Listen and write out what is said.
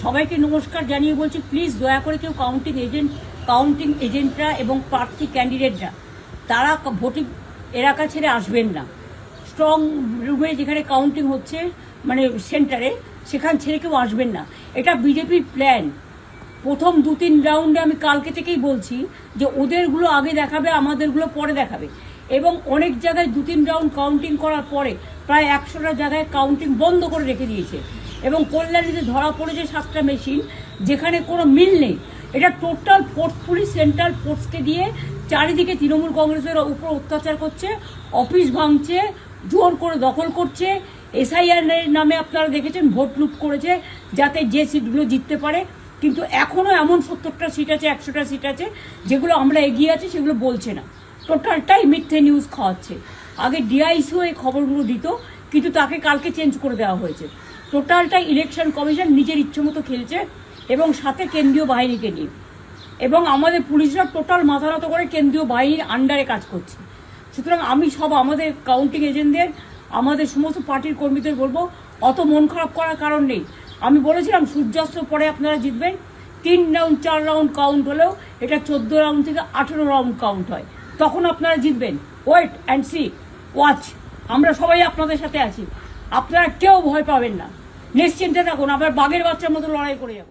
সবাইকে নমস্কার জানিয়ে বলছি, প্লিজ দয়া করে কেউ কাউন্টিং এজেন্টরা এবং প্রার্থী ক্যান্ডিডেটরা তারা ভোটিং এলাকা ছেড়ে আসবেন না। স্ট্রং রুমে যেখানে কাউন্টিং হচ্ছে, মানে সেন্টারে, সেখান ছেড়ে কেউ আসবেন না। এটা বিজেপির প্ল্যান। প্রথম 2-3 রাউন্ডে আমি কালকে থেকেই বলছি যে ওদেরগুলো আগে দেখাবে, আমাদেরগুলো পরে দেখাবে। এবং অনেক জায়গায় 2-3 রাউন্ড কাউন্টিং করার পরে প্রায় 100টা জায়গায় কাউন্টিং বন্ধ করে রেখে দিয়েছে। এবং কল্যাণীতে ধরা পড়েছে 7টা মেশিন, যেখানে কোনো মিল নেই। এটা টোটাল ফোর্সফুলি সেন্ট্রাল ফোর্সকে দিয়ে চারিদিকে তৃণমূল কংগ্রেসের উপর অত্যাচার করছে, অফিস ভাঙছে, জোর করে দখল করছে। এসআইআর নামে আপনারা দেখেছেন ভোট লুট করেছে যাতে যে সিটগুলো জিততে পারে। কিন্তু এখনও এমন 70টা সিট আছে, 100টা সিট আছে যেগুলো আমরা এগিয়ে আছি, সেগুলো বলছে না। টোটালটাই মিথ্যে নিউজ খাওয়াচ্ছে। আগে ডিআইসিও এই খবরগুলো দিত, কিন্তু তাকে কালকে চেঞ্জ করে দেওয়া হয়েছে। টোটালটাই ইলেকশন কমিশন নিজের ইচ্ছে মতো খেলছে, এবং সাথে কেন্দ্রীয় বাহিনীকে নিয়ে। এবং আমাদের পুলিশরা টোটাল মাথা নত করে কেন্দ্রীয় বাহিনীর আন্ডারে কাজ করছে। সুতরাং আমি আমাদের কাউন্টিং এজেন্টদের, আমাদের সমস্ত পার্টির কর্মীদের বলবো, অত মন খারাপ করার কারণ নেই। আমি বলেছিলাম সূর্যাস্তের পরে আপনারা জিতবেন। 3 রাউন্ড 4 রাউন্ড কাউন্ট হলেও এটা 14 রাউন্ড থেকে 18 রাউন্ড কাউন্ট হয়, তখন আপনারা জিতবেন। Wait and see, watch. আমরা সবাই আপনাদের সাথে আছি, আপনারা কেউ ভয় পাবেন না, নিশ্চিন্তে থাকুন। আমরা বাঘের বাচ্চার মতো লড়াই করে যাবো।